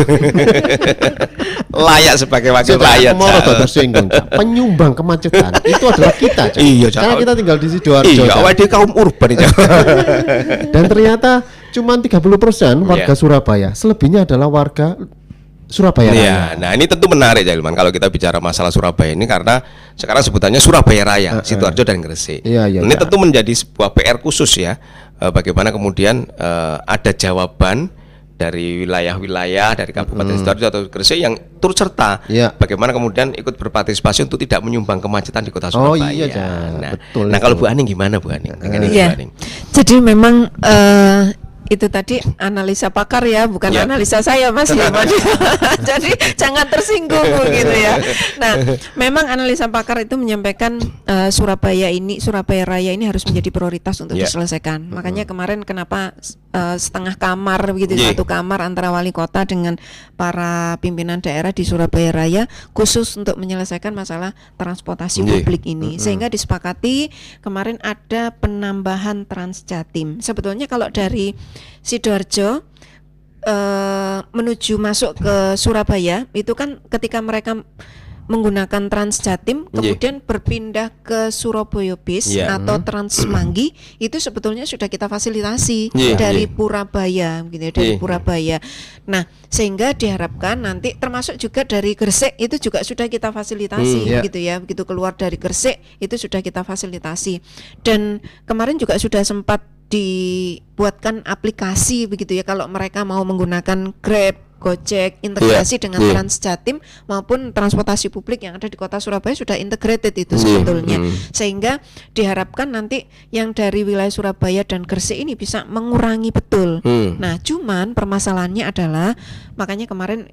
Layak sebagai wakil rakyat. Mau rada tersinggung Cak. Penyumbang kemacetan itu adalah kita Cak. Iya Cak. Karena kita tinggal di Sidoarjo. Iya, awake dhewe kaum urban Cak. Dan ternyata cuma 30% warga Surabaya, selebihnya adalah warga Surabaya Raya. Iya, nah ini tentu menarik Cak Hilman kalau kita bicara masalah Surabaya ini, karena sekarang sebutannya Surabaya Raya, Sidoarjo dan Gresik. Ini tentu menjadi sebuah PR khusus ya, bagaimana kemudian ada jawaban dari wilayah-wilayah dari Kabupaten Sidoarjo atau Gresik yang turut serta bagaimana kemudian ikut berpartisipasi untuk tidak menyumbang kemacetan di Kota Surabaya. Oh iya, betul. Nah kalau Bu Aning gimana Bu Aning? Jadi memang Itu tadi analisa pakar ya, bukan analisa saya Mas Hilman. Jadi jangan tersinggung gitu ya. Nah, memang analisa pakar itu menyampaikan Surabaya Raya ini harus menjadi prioritas untuk diselesaikan. Makanya kemarin kenapa setengah kamar begitu, satu kamar antara wali kota dengan para pimpinan daerah di Surabaya Raya khusus untuk menyelesaikan masalah transportasi publik ini. Sehingga disepakati kemarin ada penambahan Transjatim. Sebetulnya kalau dari Sidoarjo menuju masuk ke Surabaya itu kan ketika mereka menggunakan Transjatim kemudian berpindah ke Surabaya Bis atau Transmanggi itu sebetulnya sudah kita fasilitasi dari Purabaya gitu ya, dari Purabaya. Nah, sehingga diharapkan nanti termasuk juga dari Gresik itu juga sudah kita fasilitasi gitu ya. Begitu keluar dari Gresik itu sudah kita fasilitasi. Dan kemarin juga sudah sempat dibuatkan aplikasi begitu ya kalau mereka mau menggunakan Grab, Gojek, integrasi dengan Transjatim maupun transportasi publik yang ada di kota Surabaya sudah integrated itu sebetulnya. Sehingga diharapkan nanti yang dari wilayah Surabaya dan Gresik ini bisa mengurangi betul. Nah, cuman permasalahannya adalah makanya kemarin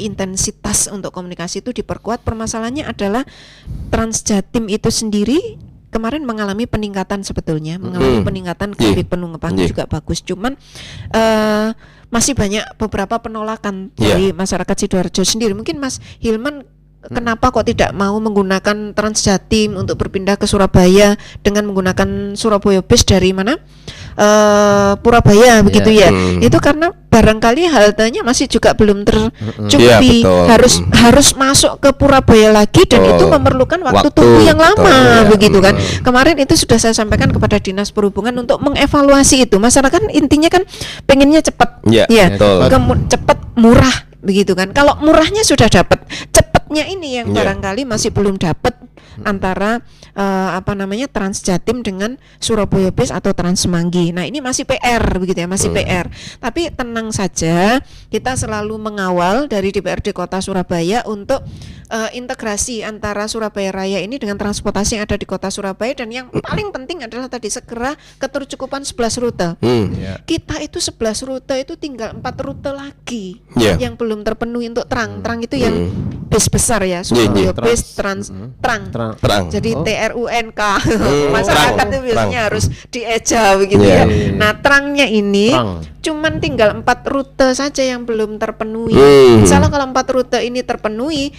intensitas untuk komunikasi itu diperkuat. Permasalahannya adalah Transjatim itu sendiri kemarin mengalami peningkatan sebetulnya, mengalami peningkatan grafik penumpangnya juga bagus. Cuman masih banyak beberapa penolakan dari masyarakat Sidoarjo sendiri. Mungkin Mas Hilman kenapa kok tidak mau menggunakan Transjatim untuk berpindah ke Surabaya dengan menggunakan Surabaya Bis dari mana? Purabaya begitu ya. Itu karena barangkali haltenya masih juga belum tercukupi. Harus masuk ke Purabaya lagi dan itu memerlukan waktu tunggu yang lama begitu kan. Kemarin itu sudah saya sampaikan kepada Dinas Perhubungan untuk mengevaluasi itu. Masyarakat intinya kan pengennya cepat. Cepat, murah begitu kan. Kalau murahnya sudah dapat, cepatnya ini yang barangkali masih belum dapat antara Transjatim dengan Surabaya Bis atau Transmanggi. Nah, ini masih PR begitu ya, masih PR. Tapi tenang saja, kita selalu mengawal dari DPRD Kota Surabaya untuk integrasi antara Surabaya Raya ini dengan transportasi yang ada di Kota Surabaya, dan yang paling penting adalah tadi segera ketercukupan 11 rute. Kita itu 11 rute itu tinggal 4 rute lagi yang belum terpenuhi untuk Trang itu yang bis besar ya, Surabaya Bis, Trang. Jadi TRUNK. Masyarakat itu biasanya harus dieja begitu ya. Nah, Trangnya ini cuman tinggal 4 rute saja yang belum terpenuhi. Misalnya kalau 4 rute ini terpenuhi,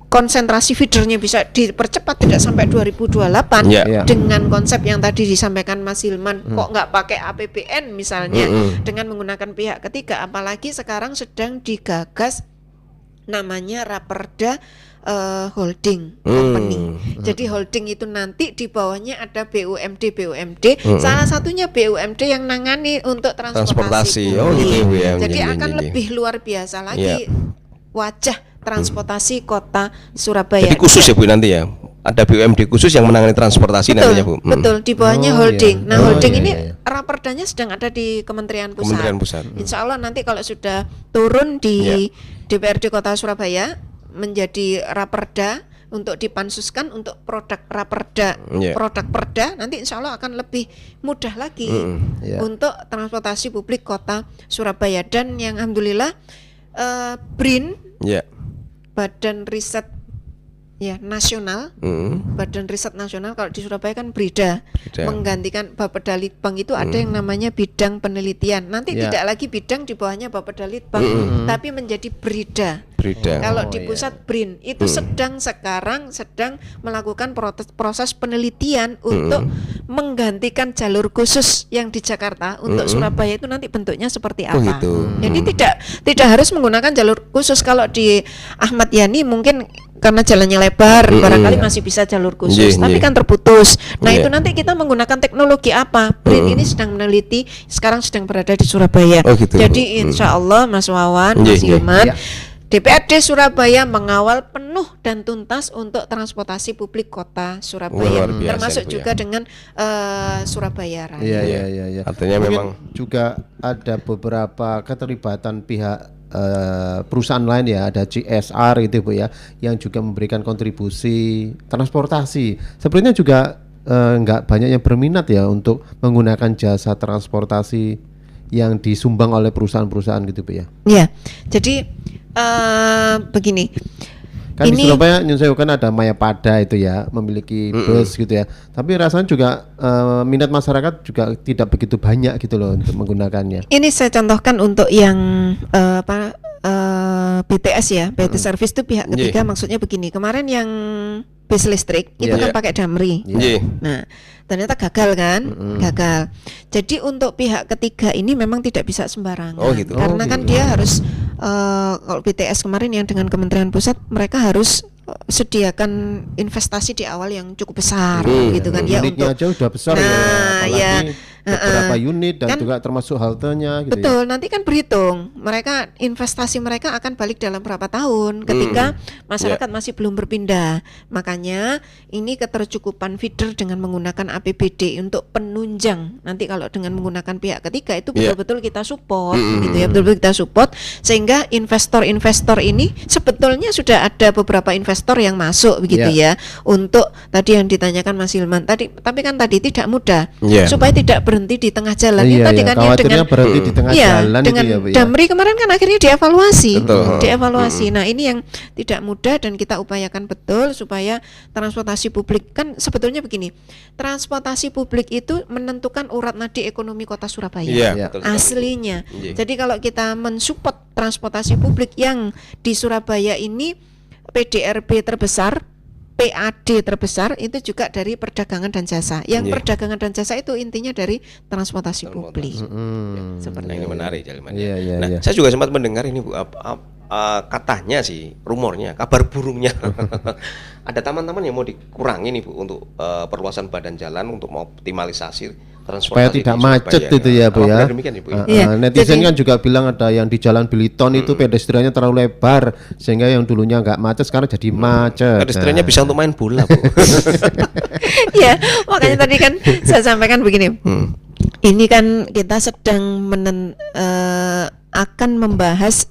konsentrasi feedernya bisa dipercepat tidak sampai 2028 dengan konsep yang tadi disampaikan Mas Hilman. Kok nggak pakai APBN misalnya dengan menggunakan pihak ketiga, apalagi sekarang sedang digagas namanya Raperda holding company. Jadi holding itu nanti di bawahnya ada BUMD. Salah satunya BUMD yang nangani untuk transportasi. Jadi akan lebih luar biasa lagi wajah transportasi kota Surabaya. Jadi khusus ya Bu nanti ya? Ada BUMD khusus yang menangani transportasi nantinya Bu? Betul, di bawahnya holding. Nah, holding ini raperdanya sedang ada di Kementerian Pusat. Insya Allah nanti kalau sudah turun di DPRD Kota Surabaya menjadi raperda untuk dipansuskan untuk produk raperda, produk perda, nanti insya Allah akan lebih mudah lagi untuk transportasi publik Kota Surabaya. Dan yang alhamdulillah BRIN, Badan Riset Nasional, Badan Riset Nasional, kalau di Surabaya kan BRIDA, menggantikan Bapedalitbang itu ada yang namanya bidang penelitian. Nanti tidak lagi bidang di bawahnya Bapedalitbang, tapi menjadi BRIDA. Kalau di pusat BRIN itu sekarang sedang melakukan proses penelitian untuk menggantikan jalur khusus yang di Jakarta untuk Surabaya itu nanti bentuknya seperti apa. Jadi tidak harus menggunakan jalur khusus. Kalau di Ahmad Yani mungkin karena jalannya lebar, barangkali masih bisa jalur khusus, tapi kan terputus. Nah, itu nanti kita menggunakan teknologi apa? BRIN ini sedang meneliti, sekarang sedang berada di Surabaya. Jadi insya Allah Mas Wawan, Mas Hilman, DPRD Surabaya mengawal penuh dan tuntas untuk transportasi publik Kota Surabaya, termasuk juga dengan Surabaya Raya. Artinya memang juga ada beberapa keterlibatan pihak perusahaan lain ya, ada CSR itu Bu ya, yang juga memberikan kontribusi transportasi. Sebenarnya juga nggak banyak yang berminat ya untuk menggunakan jasa transportasi yang disumbang oleh perusahaan-perusahaan gitu Bu ya. Ya, jadi begini. Kan di Ini- Surabaya Nyun Sewu kan ada Mayapada itu ya, memiliki bus gitu ya. Tapi rasanya juga minat masyarakat juga tidak begitu banyak gitu loh untuk menggunakannya. Ini saya contohkan untuk yang BTS ya, BT Service itu pihak ketiga. Maksudnya begini, kemarin yang bis listrik itu Iya. kan pakai Damri. Nggih. Nah, ternyata gagal kan? Gagal. Jadi untuk pihak ketiga ini memang tidak bisa sembarangan. Oh, gitu. Karena kan dia harus kalau BTS kemarin yang dengan Kementerian Pusat mereka harus sediakan investasi di awal yang cukup besar gitu kan ya Unitnya untuk aja udah besar Nah, ya, apalagi ya. beberapa unit dan Kan- juga termasuk haltenya gitu ya. betul, nanti kan berhitung mereka investasi mereka akan balik dalam berapa tahun ketika masyarakat masih belum berpindah. Makanya ini ketercukupan feeder dengan menggunakan APBD untuk penunjang. Nanti kalau dengan menggunakan pihak ketiga itu betul-betul kita support gitu ya, betul-betul kita support sehingga investor-investor ini sebetulnya sudah ada beberapa investor yang masuk begitu ya untuk tadi yang ditanyakan Mas Hilman tadi, tapi kan tadi tidak mudah supaya tidak berhenti di tengah jalan. Itu Iya, tadi iya. kan ya Khawatirnya dengan berhenti di tengah iya, jalan dengan itu ya Bu ya. Damri kemarin kan akhirnya dievaluasi. Betul. Dievaluasi. Nah, ini yang tidak mudah dan kita upayakan betul supaya transportasi publik kan sebetulnya begini. Transportasi publik itu menentukan urat nadi ekonomi Kota Surabaya. Iya. betul sekali. Aslinya. Iya. Jadi kalau kita mensupport transportasi publik yang di Surabaya ini PDRB terbesar, PAD terbesar itu juga dari perdagangan dan jasa. Yang Iya. perdagangan dan jasa itu intinya dari transportasi publik. Seperti Nah, ini menarik Jalman. Iya, iya, Nah, iya. saya juga sempat mendengar ini Bu, katanya sih, rumornya, kabar burungnya. Ada taman-taman yang mau dikurangi nih Bu untuk perluasan badan jalan untuk mengoptimalisasi transportasi Supaya tidak di macet Surabaya. itu ya Bu Apa ya. benar demikian ya, Bu? Iya, Netizen jadi- kan juga bilang ada yang di Jalan Biliton itu pedestriannya terlalu lebar sehingga yang dulunya nggak macet sekarang jadi macet. Pedestriannya bisa untuk main bola Bu. Ya, makanya tadi kan saya sampaikan begini. Ini kan kita sedang akan membahas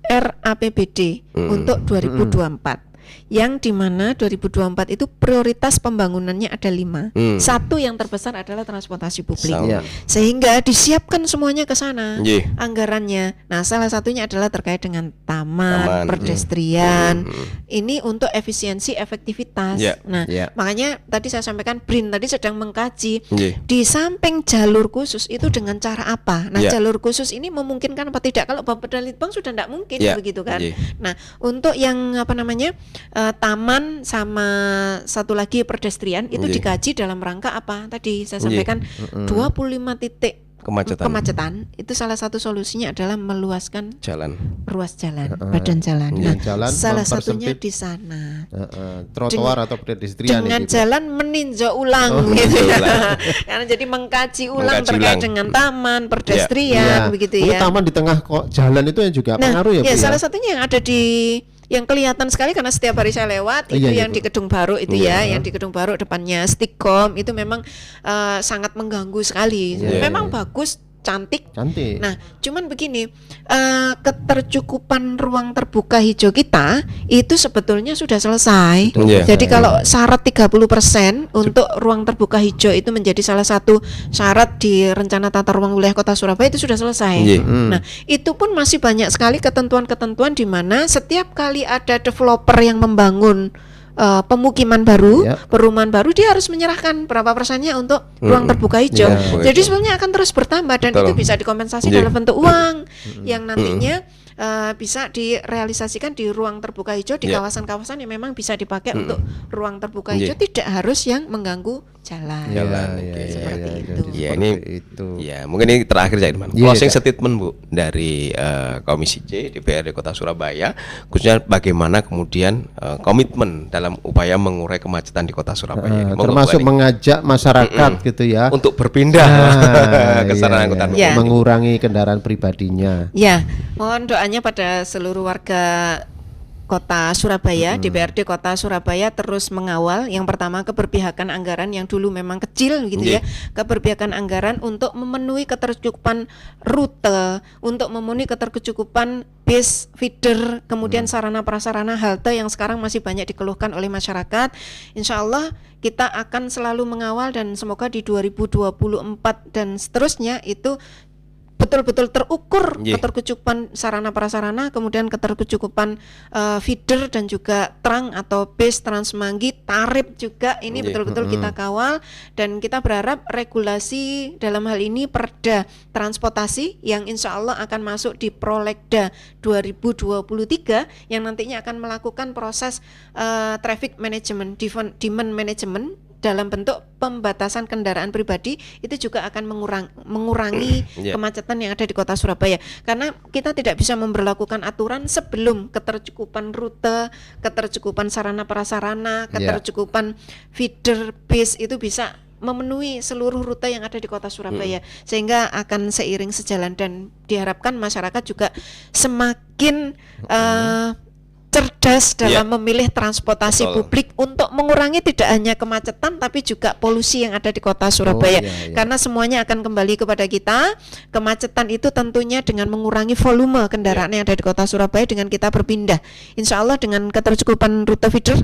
RAPBD untuk 2024. Yang dimana 2024 itu prioritas pembangunannya ada 5. Satu yang terbesar adalah transportasi publik. Iya. Sehingga disiapkan semuanya ke sana Iya. anggarannya. Nah, salah satunya adalah terkait dengan Taman, taman, pedestrian. Ini untuk efisiensi efektivitas. Iya. Nah, Iya. makanya tadi saya sampaikan BRIN tadi sedang mengkaji Iya. di samping jalur khusus itu dengan cara apa. Nah, Iya. jalur khusus ini memungkinkan apa tidak? Kalau Bapeda Litbang sudah tidak mungkin Iya. begitu kan. Iya. Nah, untuk yang apa namanya taman sama satu lagi pedestrian itu Iya. dikaji dalam rangka apa? Tadi saya Iya. sampaikan 25 titik Kemacetan. itu salah satu solusinya adalah meluaskan Jalan. ruas jalan, badan jalan. Iya, Nah, jalan salah mempersempit. satunya di sana. Trotoar atau pedestrian Dengan itu. jalan meninjau ulang Oh, gitu meninjau ya. ulang. Karena jadi mengkaji ulang Mengkaji terkait ulang. dengan taman, pedestrian Iya. begitu Mungkin ya. taman di tengah kok jalan itu yang juga Nah, pengaruh ya Bu ya ya. salah satunya yang ada di yang kelihatan sekali karena setiap hari saya lewat itu Iya, iya, yang Bu. di Gedung Baru itu ya, yang di Gedung Baru depannya Stikom itu memang sangat mengganggu sekali. Iya, Memang iya. bagus, cantik. Cantik. Nah, cuman begini, ketercukupan ruang terbuka hijau kita itu sebetulnya sudah selesai. Iya. Jadi kalau syarat 30% untuk ruang terbuka hijau itu menjadi salah satu syarat di rencana tata ruang wilayah Kota Surabaya itu sudah selesai. Iya. Nah, itu pun masih banyak sekali ketentuan-ketentuan di mana setiap kali ada developer yang membangun pemukiman baru, Ya. perumahan baru, dia harus menyerahkan berapa persennya untuk ruang terbuka hijau. Ya. Jadi sebenarnya akan terus bertambah dan Betul. itu bisa dikompensasi Iya. dalam bentuk uang yang nantinya bisa direalisasikan di ruang terbuka hijau di Iya. kawasan-kawasan yang memang bisa dipakai untuk ruang terbuka hijau, tidak harus yang mengganggu jalan. Jalan, Iya, oke. iya, Seperti iya, itu. jadi Ya, seperti ini itu. Ya, mungkin ini terakhir saya Irman. Iya, Closing Kak. statement Bu dari Komisi C DPRD Kota Surabaya, khususnya bagaimana kemudian komitmen dalam upaya mengurai kemacetan di Kota Surabaya. Monggo, Bu Termasuk Ani. mengajak masyarakat gitu ya. Untuk berpindah ke sarana angkutan iya. umum. Mengurangi kendaraan pribadinya. Ya, mohon doanya pada seluruh warga Kota Surabaya, DPRD Kota Surabaya terus mengawal yang pertama keberpihakan anggaran yang dulu memang kecil gitu ya, keberpihakan anggaran untuk memenuhi ketercukupan rute, untuk memenuhi ketercukupan bis, feeder, kemudian sarana prasarana halte yang sekarang masih banyak dikeluhkan oleh masyarakat. Insya Allah kita akan selalu mengawal dan semoga di 2024 dan seterusnya itu betul-betul terukur ketercukupan sarana prasarana, kemudian ketercukupan feeder dan juga trang atau bis Transmanggi, tarif juga ini betul-betul kita kawal, dan kita berharap regulasi dalam hal ini Perda Transportasi yang insya Allah akan masuk di Prolegda 2023 yang nantinya akan melakukan proses traffic management, demand management dalam bentuk pembatasan kendaraan pribadi, itu juga akan mengurangi kemacetan yang ada di Kota Surabaya. Karena kita tidak bisa memberlakukan aturan sebelum ketercukupan rute, ketercukupan sarana prasarana, ketercukupan feeder bis itu bisa memenuhi seluruh rute yang ada di Kota Surabaya, sehingga akan seiring sejalan dan diharapkan masyarakat juga semakin cerdas dalam memilih transportasi publik untuk mengurangi tidak hanya kemacetan tapi juga polusi yang ada di Kota Surabaya. Karena semuanya akan kembali kepada kita. Kemacetan itu tentunya dengan mengurangi volume kendaraan yang ada di Kota Surabaya dengan kita berpindah. Insya Allah dengan ketercukupan rute feeder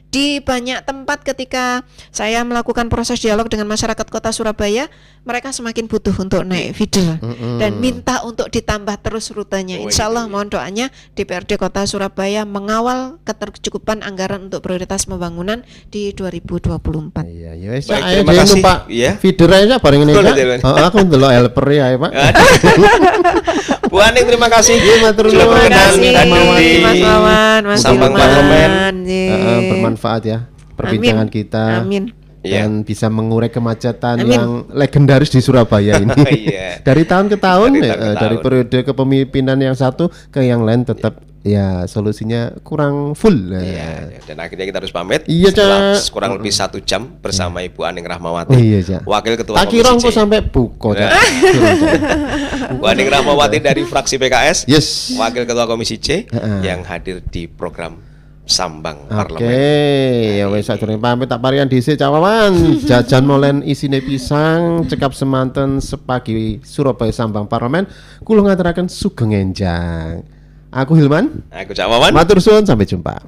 di banyak tempat ketika saya melakukan proses dialog dengan masyarakat Kota Surabaya, mereka semakin butuh untuk naik feeder dan minta untuk ditambah terus rutenya. Insya Allah mohon doanya DPRD Kota Surabaya mengawal ketercukupan anggaran untuk prioritas pembangunan di 2024. Iya, ya wis Baik, ayo terima dhewe kasih. numpak Iya. feeder aja bareng ngene Betul, Kak. betul. Heeh, aku ndelok helper ya, Pak. Bu Aning terima kasih. matur Sudah nuwun. berkenan Terima kasih hadir di Mas Wawan, Mas Sambang Hilman. Parlemen. Bermanfaat ya perbincangan kita. Amin. Dan bisa mengurai kemacetan Amin. yang legendaris di Surabaya ini. Iya. Dari tahun ke tahun, Dari tahun ke dari tahun. periode kepemimpinan yang satu ke yang lain tetap ya solusinya kurang full. Iya, dan akhirnya kita harus pamit. Iya, Setelah Cak. kurang lebih 1 jam bersama Ibu Aning Rahmawati, Iya, Cak. Wakil Ketua Tak kira Komisi engko C. sampai buko. Cak. Bu Aning Rahmawati dari fraksi PKS, Yes. Wakil Ketua Komisi C Heeh. yang hadir di program Sambang Oke, Parlemen. ya wis sadurunge pamit tak parian dhisik cawawan. Jajan molen isine pisang, cekap semanten sepagi Surabaya Sambang Parlemen. Kula ngaturaken sugeng enjang. Aku Hilman. Aku Cak Wawan. Matur suwun, sampai jumpa.